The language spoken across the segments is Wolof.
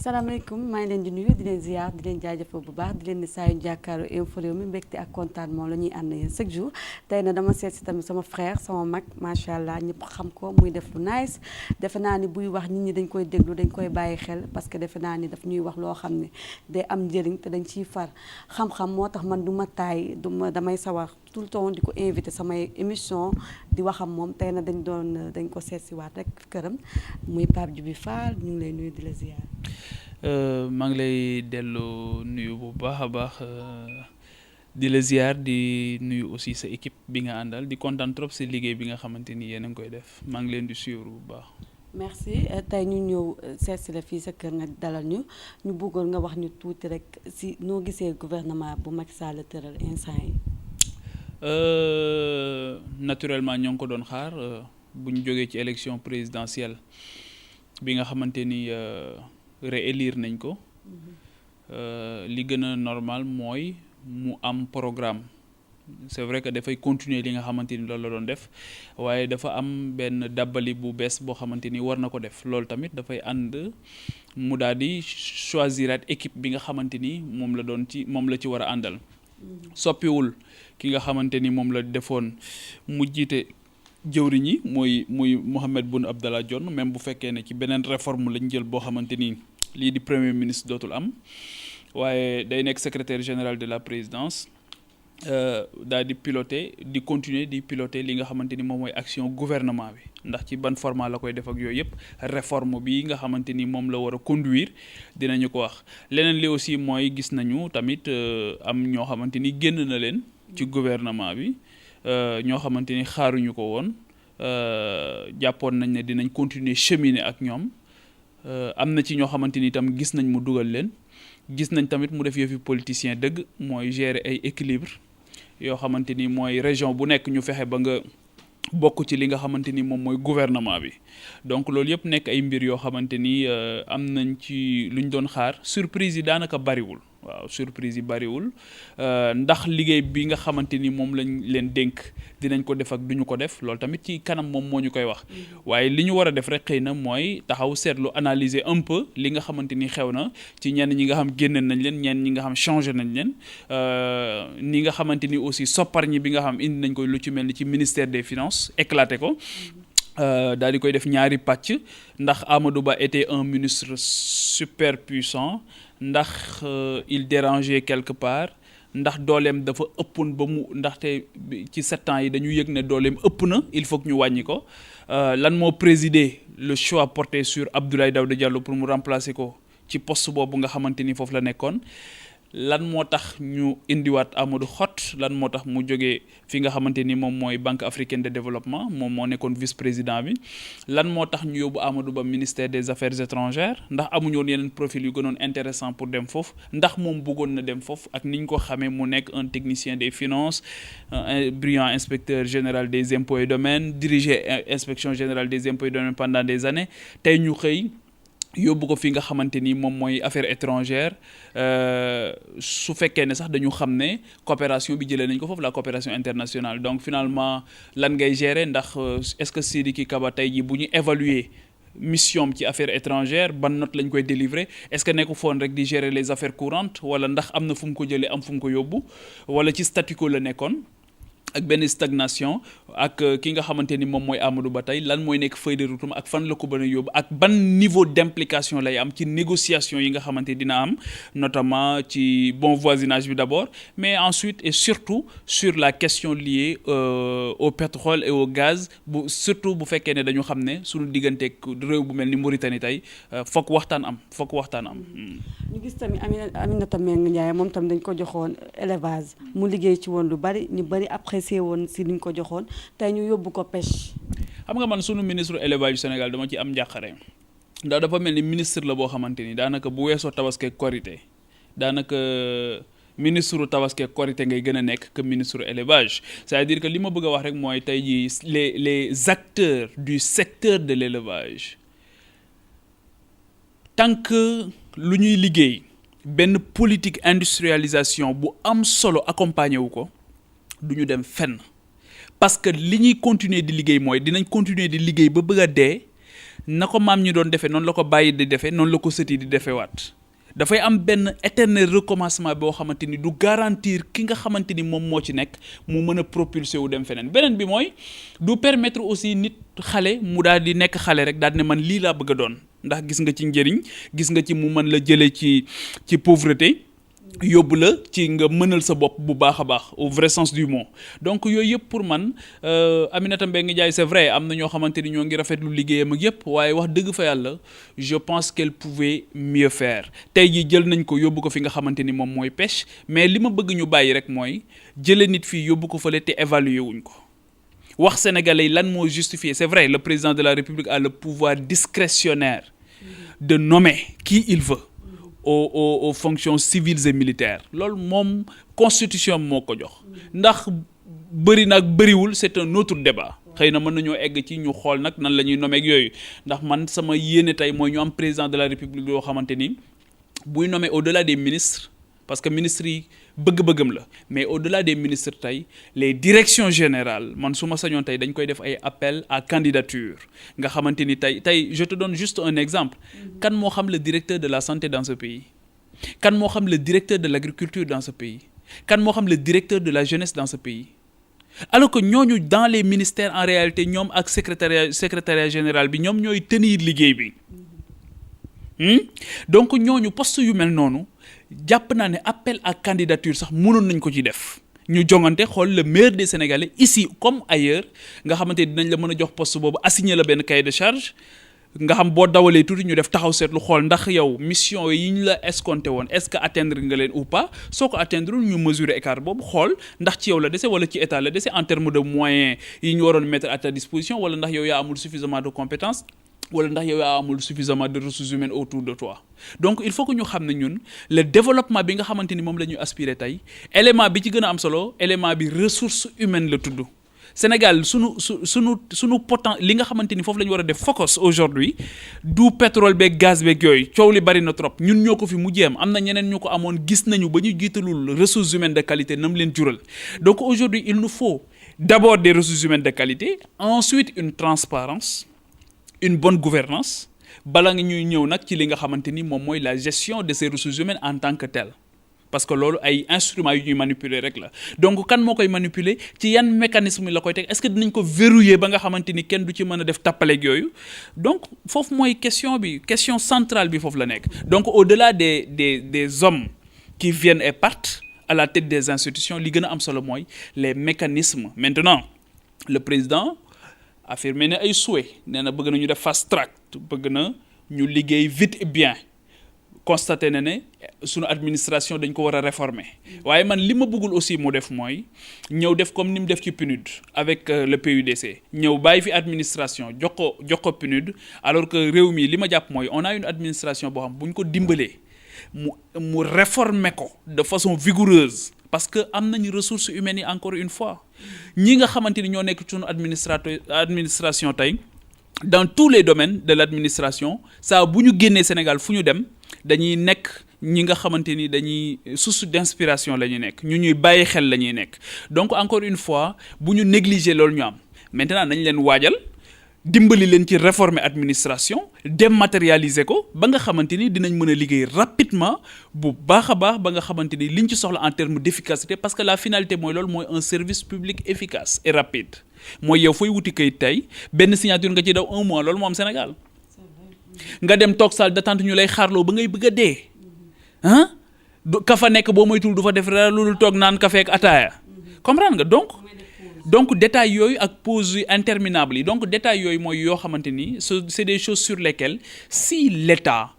salaamaaleykum maa ngi leen di nuyu di leen ziar di leen jaajëfal bu baax di leen di saa yu jàkkaaru info réew mi mbégte ak kontaan moom la ñuy ànd yéen chaque jour tey na dama seet si tamit sama frère sama mag macha allah ñëpp xam ko muy def lu nice defe naa ni buy wax nit ñi dañ koy déglu dañ koy bàyyi xel parce que defe naa ni daf ñuy wax loo xam ne day am njëriñ te dañ ciy far xam-xam moo tax man du ma taay damay sawar tout le temps di ko invité samay émission di waxam moom tey na dañ ko seet si waat rek këram muy Pape Djiby Fall ñu ngi lay nuyu di la ziar. maa ngi lay dellu nuyu bu baax a baax di la ziar di nuyu aussi sa équipe bi nga àndal di kontaan trop si liggéey bi nga xamante ni yéen a ngi koy def maa ngi leen di suivre bu baax. merci tey ñu ñëw seet si la fii sa kër nga dalal ñu bëggoon nga wax ñu tuuti rek si noo gisee gouvernement bu Macky Sall tëral instant yi. Naturellement ñoo ngi ko doon xaar bu ñu jógee ci élection présidentielle bi nga xamante ni réélire nañ ko li gën a normal mooy mu am programme c'est vrai que dafay continuer li nga xamante ni loolu la doon def waaye dafa am benn dàbbali bu bees boo xamante ni war na ko def loolu tamit dafay ànd mu daal di choisiraat équipe bi nga xamante ni moom la ci war a àndal soppiwul ki nga xamante ni moom la defoon mu jiite jëwriñ yi muy Mohamed Boun Abdallah Dionne même bu fekkee ne ci beneen réforme lañ jël boo xamante ni lii di premier ministre dootul am waaye day nekk secrétaire général de la présidence daal di continuer di piloter li nga xamante ni moom mooy action gouvernement bi ndax ci ban format la koy def ak yooyu yëpp réforme bi nga xamante ni moom la war a conduire dinañu ko wax leneen li aussi mooy gis nañu tamit am ñoo xamante ni génn na leen ci gouvernement bi ñoo xamante ni xaaruñu ko woon jàppoon nañ ne dinañ continuer cheminer ak ñoom am na ci ñoo xamante ni itam gis nañ mu dugal leen gis nañ tamit mu def yëfi politicien dëgg mooy gérer ay équilibre yoo xamante ni mooy région bu nekk ñu fexe ba nga bokk ci li nga xamante ni moom mooy gouvernement bi donc loolu yëpp nekk ay mbir yoo xamante ni am nañ ci luñ doon xaar surprise yi daanaka bariwul waaw surprise yi bariwul ndax liggéey bi nga xamante ni moom lañ leen dénk dinañ ko def ak duñu ko def loolu tamit ci kanam moom moo ñu koy wax waaye li ñu war a def rek xëy na mooy taxaw seetlu analyser un peu li nga xamante ni xew na ci ñenn ñi nga xam génne nañ leen ñenn ñi nga xam changé nañ leen ni nga xamante ni aussi sopparñi bi nga xam indi nañ ko lu ci mel ni ci ministère des finances éclaté ko daal di koy def ñaari pàcc ndax Amadou Ba était un ministre super puissant ndax il dérangeait quelque part ndax dooleem dafa ëppoon ba mu ndaxte ci 7 ans yi dañu yëg ne dooleem ëpp na il faut que ñu wàññi ko lan moo présider le choix porté sur Abdoulaye Daouda Diallo pour mu remplacer ko ci poste boobu nga xamante ni foofu la nekkoon lan moo tax ñu indiwaat Amadou Hott lan moo tax mu jógee fi nga xamante ni moom mooy Banque africaine de développement moom moo nekkoon vice-président bi lan moo tax ñu yóbbu Amadou Ba ministère des affaires étrangères ndax amuñu woon yeneen profil yu gënoon intéressant pour dem foofu ndax moom bëggoon na dem foofu ak ni ñu ko xamee mu nekk un technicien des finances un brillant inspecteur général des impôts et domaines dirigé inspection générale des impôts et domaines pendant des années tey ñu xëy yóbbu ko fi nga xamante ni moom mooy affaires étrangères su fekkee ne sax dañu xam ne coopération bi jëlee nañ ko foofu la coopération internationale donc finalement lan ngay gérer ndax est-ce que Sidiki Kaba tey jii bu ñu évaluer mission ci affaires étrangères ban note lañ koy délivrer est-ce que nekku foon rek di gérer les affaires courantes wala ndax am na fu mu ko jëlee am fu mu ko yóbbu wala ci statu quo la nekkoon ak benn stagnation ak ki nga xamante ni moom mooy Amadou Ba tey lan mooy nekk feuille de route ak fan la ko mën a yóbbu ak ban niveau d'implication lay am ci négociation yi nga xamante dina am notamment ci bon voisinage bi d'abord mais ensuite et surtout sur la question liée au pétrole et au gaz surtout bu fekkee ne dañu xam ne suñu digganteeg réew bu mel ni Mauritanie tey fokk waxtaan am. ñu gis tamit Aminata Mbengue Ndiaye moom tam dañ ko joxoon élevage mu liggéey ci woon lu bari ñu bari apprécié woon si liñ ko joxoon tey ñu yóbbu ko pêche. xam nga man sunu ministre élevage du Sénégal dama ci am njàqare ndax dafa mel ni ministre la boo xamante ni daanaka bu weesoo tabaski korité daanaka ministre tabaski korité ngay gën a nekk que ministre élevage c'est-à-dire que li ma bëgg a wax rek mooy tey jii les acteurs du secteur de l'élevage tant que lu ñuy liggéey benn politique industrialisation bu am solo accompagné wu ko du ñu dem fenn parce que li ñuy continuer di liggéey mooy dinañ continuer di liggéey ba bëgg a dee na ko maam ñi doon defee noonu la ko bàyyi di defee noonu la ko sët yi di defee waat dafay am benn éternel recommencement boo xamante ni du garantir ki nga xamante ni moom moo ci nekk mu mën a propulser wu dem feneen beneen bi mooy du permettre aussi nit xale mu daal di nekk xale rek daal di ne man lii laa bëgg a doon ndax gis nga ci njëriñ gis nga ci mu mën la jëlee ci pauvreté yóbbu la ci nga mënal sa bopp bu baax a baax au vrai sens du mot donc yooyu yëpp pour man Aminata Mbengue Ndiaye c'est vrai am na ñoo xamante ni ñoo ngi rafetlu liggéeyam ak yëpp waaye wax dëgg fa yàlla je pense qu'elle pouvait mieux faire tey jii jël nañ ko yóbbu ko fi nga xamante ni moom mooy pêche mais li ma bëgg ñu bàyyi rek mooy jëlee nit fii yóbbu ko fële te évaluer wuñ ko wax sénégalais yi lan moo justifié c'est vrai le président de la République a le pouvoir discrétionnaire de nommer qui il veut aux fonctions civiles et militaires loolu moom constitution moo ko jox ndax bëri nag bëriwul c'est un autre débat xëy na mën nañoo egg ci ñu xool nag nan la ñuy nommer ak yooyu ndax man sama yéene tey mooy ñu am président de la République yoo xamante ni buy nommer au-delà des ministres parce que ministres yi bëgg-bëggam la mais au-delà des ministres tey les directions générales man su ma sañoon tey dañ koy def ay appel à candidature nga xamante ni tey je te donne juste un exemple kan moo xam le directeur de la santé dans ce pays kan moo xam le directeur de l'agriculture dans ce pays kan moo xam le directeur de la jeunesse dans ce pays alors que ñooñu dans les ministères en réalité ñoom ak secrétariat général bi ñoom ñooy tenir liggéey bi donc ñooñu poste yu mel noonu jàpp naa ne appel à candidature sax mënoon nañ ko ci def ñu jongante xool le meilleur des Sénégalais ici comme ailleurs nga xamante dinañ la mën a jox poste boobu assigner la benn cahier de charge nga xam boo dawalee tuuti ñu def taxaw seetlu xool ndax yow mission yi ñu la escompté woon est-ce que atteindre nga leen ou pas soo ko atteindre ñu mesurer écart boobu xool ndax ci yow la dese wala ci état la dese en termes de moyens yi ñu waroon mettre à ta disposition wala ndax yow yaa amul suffisamment de compétences wala ndax yow yaa amul suffisamment de ressources humaines autour de toi donc il faut que ñu xam ne ñun le développement bi nga xamante ni moom la ñuy aspirer tey élément bi ci gën a am solo élément bi ressources humaines la tudd Sénégal sunu li nga xamante ni foofu la ñu war a def focus aujourd'hui du pétrole beeg gaz beeg yooyu coow li bari na trop ñun ñoo ko fi mujjee am na ñeneen ñu ko amoon gis nañu ba ñu jiitalul ressources humaines de qualité nam leen jural donc aujourd'hui il nous faut d'abord des ressources humaines de qualité ensuite une transparence une bonne gouvernance bala nga ñuy ñëw nag ci li nga xamante ni moom mooy la gestion de ces ressources humaines en tant que telles parce que loolu ay instruments yu ñuy manipuler rek la donc kan moo koy manipuler ci yan mécanisme la koy teg est-ce que dinañ ko verrouiller ba nga xamante ni kenn du ci mën a def tappaleeg yooyu donc foofu mooy question centrale bi foofu la nekk donc au-delà des hommes qui viennent et partent à la tête des institutions li gën a am solo mooy les mécanismes maintenant le président affirmé ne ay souhait nee na bëgg na ñu def fast track bëgg na ñu liggéey vite et bien constaté na ne sunu administration dañ ko war a réformer waaye man li ma bëggul aussi mu def mooy ñëw def comme ni mu def ci PNUD avec le PUDC ñëw bàyyi fi administration jox ko PNUD alors que réew mi li ma jàpp mooy on a une administration boo xam bu ñu ko dimbalee mu réformer ko de façon vigoureuse parce que am nañu ressources humaines yi encore une fois ñi nga xamante ni ñoo nekk ci sunu administration tey dans tous les domaines de l'administration saa bu ñu génnee Sénégal fu ñu dem dañuy nekk ñi nga xamante ni dañuy source d'inspiration la ñuy nekk ñu ñuy bàyyi xel la ñuy nekk donc encore une fois bu ñu négliger loolu ñu am maintenant nañ leen waajal dimbali leen ci réformer administration dématérialiser ko ba nga xamante ni dinañ mën a liggéey rapidement bu baax a baax ba nga xamante ni liñ ci soxla en termes d'efficacité parce que la finalité mooy loolu mooy un service public efficace et rapide mooy yow fooy wuti kayit tey benn signature nga ci daw 1 mois loolu moo am Sénégal nga dem toog salle d'attente ñu lay xaarloo ba ngay bëgg a dee ah ka fa nekk boo moytul du fa def dara lu dul toog naan café ak ataaya comprendre nga donc détails yooyu ak pause interminable yi donc détails yooyu mooy yoo xamante ni c'est des choses sur lesquelles si l'État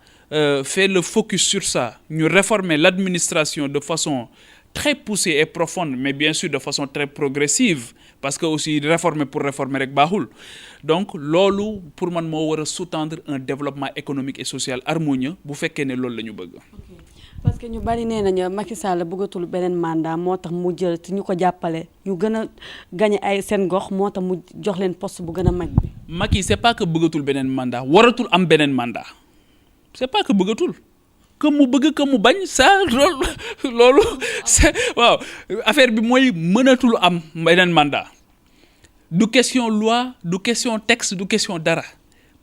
fait le focus sur ça ñu réformer l'administration de façon très poussée et profonde mais bien sûr de façon très progressive parce que aussi réformer pour réformer rek baaxul donc loolu pour man moo war a sous-tendre un développement économique et social harmonieux bu fekkee ne loolu la ñu bëgg. parce que ñu bari nee nañu Macky Sall bëggatul beneen mandat moo tax mu jël ci ñu ko jàppale ñu gën a gagné ay seen gox moo tax mu jox leen poste bu gën a mag bi. Macky c'est pas que bëggatul beneen mandat waratul am beneen mandat c'est pas que bëggatul. que mu bëgg que mu bañ ça loolu c'est waaw affaire bi mooy mënatul am beneen mandat du question loi du question texte du question dara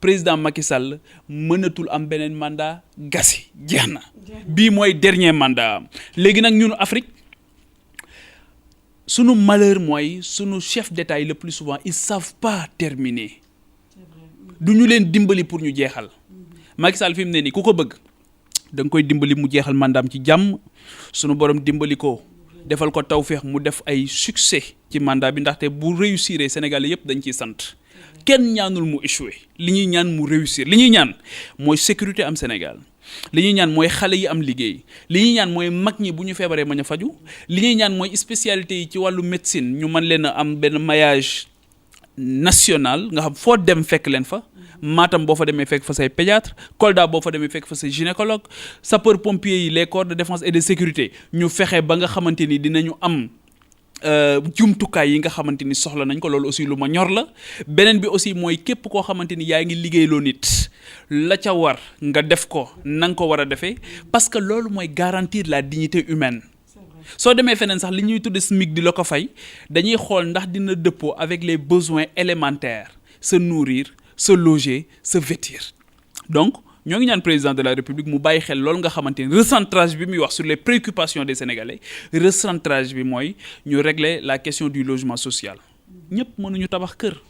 président Macky Sall mënatul am beneen mandat gasi jeex na bii mooy dernier mandat am léegi nag ñun Afrique sunu malheur mooy sunu chef d'État yi le plus souvent ils savent pas terminer du ñu leen dimbali pour ñu jeexal Macky Sall fi mu ne nii ku ko bëgg da nga koy dimbali mu jeexal mandaam ci jàmm sunu borom dimbali ko defal ko tawféex mu def ay succès ci mandat bi ndaxte bu réussir Sénégalais yëpp dañ ciy sant kenn ñaanul mu échoué li ñuy ñaan mu réussir li ñuy ñaan mooy sécurité am Sénégal li ñuy ñaan mooy xale yi am liggéey li ñuy ñaan mooy mag ñi bu ñu feebaree mën a faju li ñuy ñaan mooy spécialité yi ci wàllu médecine ñu mën leen a am benn maillage national nga xam foo dem fekk leen fa Matam boo fa demee fekk fa say pédiatre Kolda boo fa demee fekk fa say gynécologue sapeur pompier yi les corps de défense et de sécurité ñu fexe ba nga xamante ni dinañu am jumtukaay yi nga xamante ni soxla nañ ko loolu aussi lu ma ñor la beneen bi aussi mooy képp koo xamante ni yaa ngi liggéeyloo nit la ca war nga def ko na nga ko war a defee parce que loolu mooy garantir la dignité humaine soo demee feneen sax li ñuy tudde SMIC di la ko fay dañuy xool ndax dina dëppoo avec les besoins élémentaires se nourrir se loger se vêtir donc ñoo ngi ñaan président de la république mu bàyyi xel loolu nga xamante ni recentrage bi muy wax sur les préoccupations des sénégalais recentrage bi mooy ñu régler la question du logement social ñëpp mënuñu tabax kër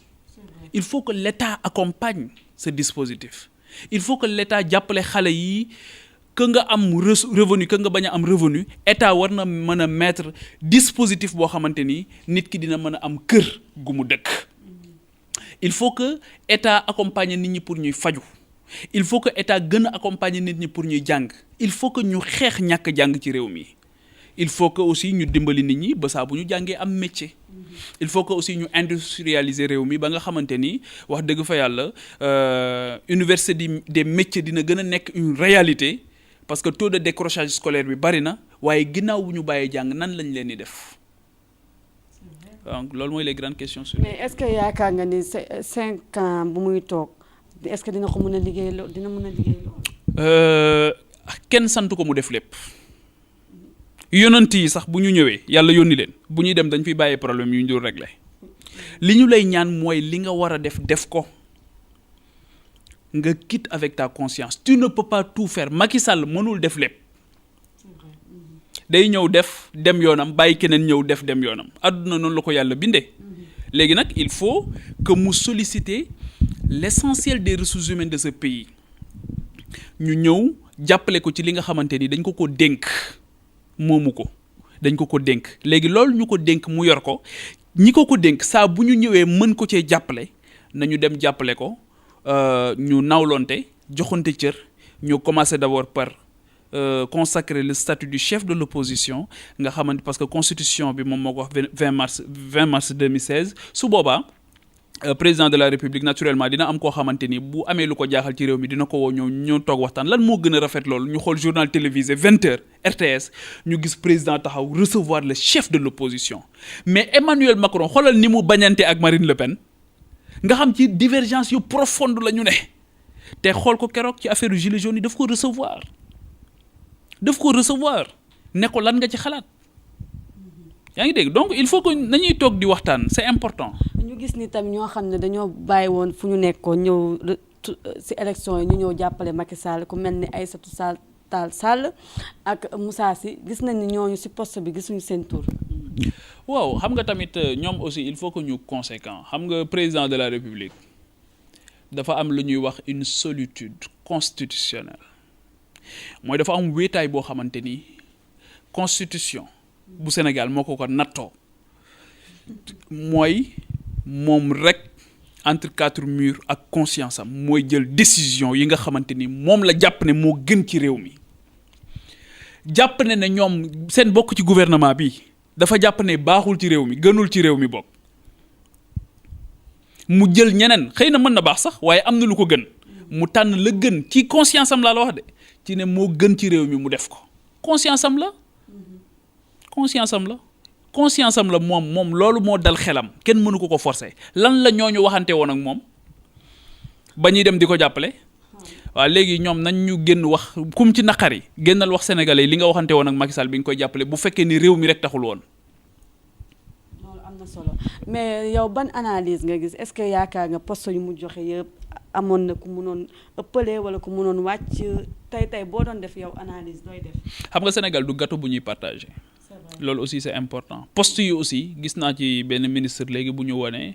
il faut que l'État accompagne ce dispositif il faut que l'État jàppale xale yi que nga am revenu que nga bañ a am revenu État war na mën a mettre dispositif boo xamante ni nit ki dina mën a am kër gu mu dëkk il faut que État accompagne nit ñi pour ñuy faju il faut que État gën a accompagner nit ñi pour ñuy jàng il faut que ñu xeex ñàkk jàng ci réew mi il faut que aussi ñu dimbali nit ñi ba saa bu ñu jàngee am métier il faut que aussi ñu industrialiser réew mi ba nga xamante ni wax dëgg fa yàlla université des métiers dina gën a nekk une réalité parce que taux de décrochage scolaire bi bari na waaye ginnaaw bu ñu bàyyee jàng nan lañ leen di def donc loolu mooy les grandes questions sur mais est-ce que yaakaar nga ni 5 ans bu muy toog est-ce que dina ko mën a liggéey dina mën a liggéey kenn sant ko mu def lépp yonent yi sax bu ñu ñëwee yàlla yónni leen bu ñuy dem dañ fiy bàyyee problème yu ñu dul régler li ñu lay ñaan mooy li nga war a def ko nga quitte avec ta conscience tu ne peux pas tout faire Macky Sall mënul def lépp day ñëw def dem yoonam bàyyi keneen ñëw def dem yoonam àdduna noonu la ko yàlla bindee léegi nag il faut que mu solliciter l'essentiel des ressources humaines de ce pays ñu ñëw jàppale ko ci li nga xamante ni dañ ko dénk moomu ko dañ ko dénk léegi loolu ñu ko dénk mu yor ko ñi ko dénk saa bu ñu ñëwee mën ko cee jàppale nañu dem jàppale ko ñu nawlonte joxante cër ñu commencer d'abord par consacrer le statut du chef de l'opposition nga xamante parce que constitution bi moom moo ko wax 20 mars 2016 su boobaa président de la république naturellement dina am koo xamante ni bu amee lu ko jaaxal ci réew mi dina ko woo ñoo toog waxtaan lan moo gën a rafet loolu ñu xool journal télévisé 20h RTS ñu gis président taxaw recevoir le chef de l'opposition mais Emmanuel Macron xoolal ni mu bañante ak Marine Le Pen nga xam ci divergence yu profonde la ñu ne te xool ko keroog ci affaire gilets jaunes yi daf ko recevoir ne ko lan nga ci xalaat yaa ngi dégg donc il faut que nañuy toog di waxtaan c'est important. ñu gis ni tam ñoo xam ne dañoo bàyyi woon fu ñu nekkoon ñëw ci élection yi ñu ñëw jàppale Macky Sall ku mel ni Aïssatou Tall Sall ak Moussa Sy gis nañ ni ñooñu ci poste bi gisuñu seen tour. waaw xam nga tamit ñoom aussi il faut que ñu conséquent xam nga président de la République dafa am lu ñuy wax une solitude constitutionnelle mooy dafa am wéetaay boo xamante ni constitution bu Sénégal moo ko nattoo mooy moom rek entre 4 murs ak conscience am mooy jël décision yi nga xamante ni moom la jàpp ne moo gën ci réew mi jàpp ne ñoom seen bokk ci gouvernement bi dafa jàpp ne baaxul ci réew mi gënul ci réew mi bokk mu jël ñeneen xëy na mën na baax sax waaye am na lu ko gën mu tànn la gën ci conscience am laa la wax de ci ne moo gën ci réew mi mu def ko conscience am la moom loolu moo dal xelam kenn mënu ko forcer lan la ñooñu waxante woon ak moom ba ñuy dem di ko jàppale waaw léegi ñoom nañ ñu génn wax kum ci naqari génnal wax sénégalais yi li nga waxante woon ak Macky Sall bi nga koy jàppale bu fekkee ni réew mi rek taxul woon. loolu am na solo mais yow ban analyse nga gis est-ce que yaakaar nga poste yu mu joxe yëpp amoon na ku mënoon ëppale wala ku mënoon wàcc tey boo doon def yow analyse looy def. xam nga Sénégal du gâteau bu ñuy partager. loolu aussi c'est important poste yi aussi gis naa ci benn ministre léegi bu ñu wonee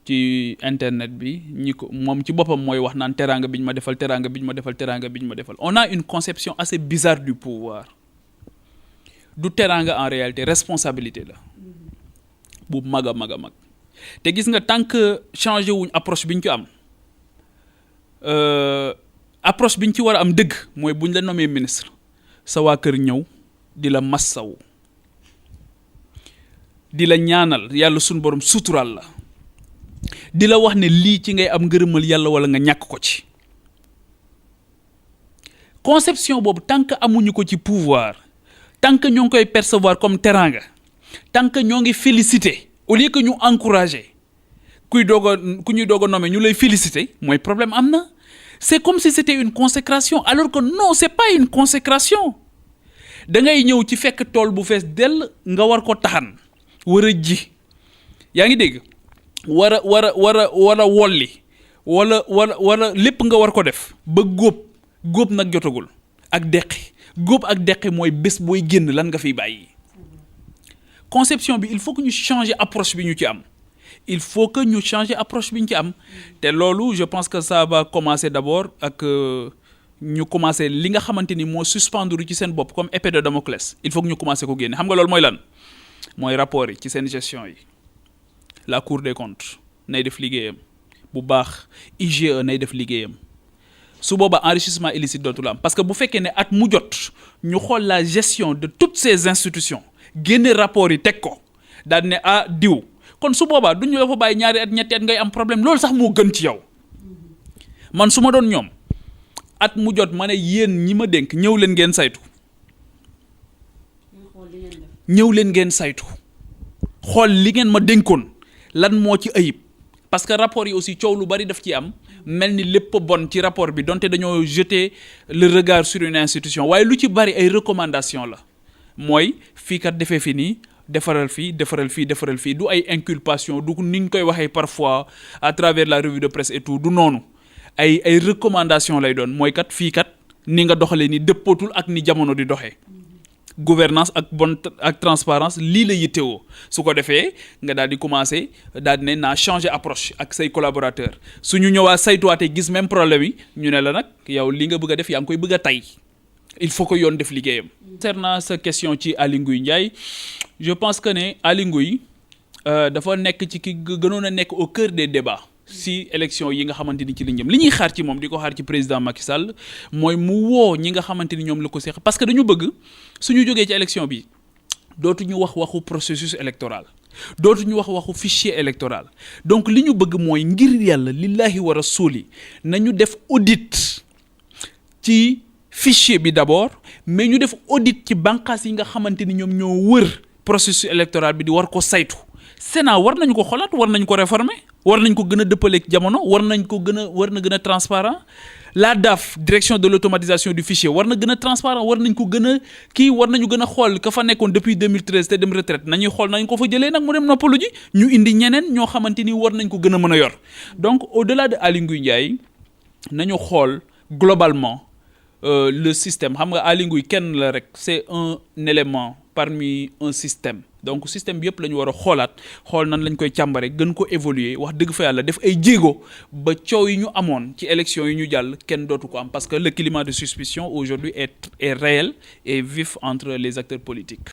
ci internet bi ñi ko moom ci boppam mooy wax naan teraanga bi ñu ma defal teraanga bi ñu ma defal teraanga bi ñu ma defal on a une conception assez bizarre du pouvoir du teraanga en réalité responsabilité la bu mag a mag a mag te gis nga tant que changé wuñ approche bi ñu ci am approche bi ñu ci war a am dëgg mooy bu ñu la nommé ministre sa waa kër ñëw di la massaw di la ñaanal yàlla suñu borom suturaal la di la wax ne lii ci ngay am ngërëmal yàlla wala nga ñàkk ko ci conception boobu tant que amuñu ko ci pouvoir tant que ñoo ngi koy percevoir comme teraanga tant que ñoo ngi féliciter au lieu que ñu encourager ku ñuy doog a nommer ñu lay féliciter mooy problème am na c'est comme si c'était une consécration alors que non c'est pas une consécration da ngay ñëw ci fekk tool bu fees dell nga war ko taxan war a ji yaa ngi dégg war a wolli wala lépp nga war ko def ba góob nag jotagul ak deqi góob ak deqi mooy bés booy génn lan nga fiy bàyyi conception bi il faut que ñu changer approche bi ñu ci am il faut que ñu changer approche bi ñu ci am te loolu je pense que ça va commencer d'abord ak ñu commencer li nga xamante ni moo suspendre ci seen bopp comme épée de Damoclès il faut que ñu commencer ko génne xam nga loolu mooy lan mooy rapport yi ci seen gestion yi la Cour des comptes nay def liggéeyam bu baax IGE nay def liggéeyam su boobaa enrichissement illicite dootul am parce que bu fekkee ne at mu jot ñu xool la gestion de toutes ces institutions génne rapport yi teg ko daal ne diw kon su boobaa duñu la fa bàyyi ñaari at ñetti at ngay am problème loolu sax moo gën ci yow man su ma doon ñoom at mu jot ma ne yéen ñi ma dénk ñëw leen ngeen saytu xool li ngeen ma dénkoon lan moo ci ayib parce que rapport yi aussi coow lu bari daf ci am mel ni lépp bon ci rapport bi donte dañoo jeter le regard sur une institution waaye lu ci bari ay recommandations la mooy fii kat defee fi nii defaral fii du ay inculpation du ni ñu koy waxee parfois à travers la revue de presse et tout du noonu ay recommandations lay doon mooy kat fii kat ni nga doxalee ni dëppootul ak ni jamono di doxee. Gouvernance ak transparence lii la yittewoo su ko defee nga daal di commencer daal di ne naa changer approche ak say collaborateurs su ñu ñëwaa saytuwaatee gis même problème yi ñu ne la nag yow li nga bëgg a def yaa ngi koy bëgg a tay il faut que yoon def liggéeyam. concernant sa question ci Aly Ngouille Ndiaye je pense que ne Aly Ngouille dafa nekk ci ki gënoon a nekk au cœur des débats. si élection yi nga xamante ni ci lañ jëm li ñuy xaar ci moom di ko xaar ci président Macky Sall mooy mu woo ñi nga xamante ni ñoom la ko seex parce que dañu bëgg suñu jógee ci élection bi dootuñu wax waxu processus électoral dootuñu wax waxu fichier électoral donc li ñu bëgg mooy ngir yàlla lillahi wa rasuli nañu def audit ci fichier bi d'abord mais ñu def audit ci bànqaas yi nga xamante ni ñoom ñoo wër processus électoral bi di war ko saytu Sénat war nañu ko xolaat war nañu ko réformer war nañ ko gën a dëppaleeg jamono war na gën a transparent la DAF direction de l'automatisation du fichier war na gën a transparent war nañ ko gën a war nañu gën a xool ka fa nekkoon depuis 2013 te dem retraite nañuy xool nañ ko fa jëlee nag mu dem noppalu ji ñu indi ñeneen ñoo xamante ni war nañ ko gën a mën a yor donc au-delà de Aly Ngouille Ndiaye nañu xool globalement le système xam nga Aly Ngouille kenn la rek c'est un élément parmi un système donc système bi yëpp la ñu war a xool nan lañ koy càmbare gën ko évoluer wax dëgg fa yàlla def ay jéego ba coow yi ñu amoon ci élection yi ñu jàll kenn dootu ko am parce que le climat de suspicion aujourd'hui est réel et vif entre les acteurs politiques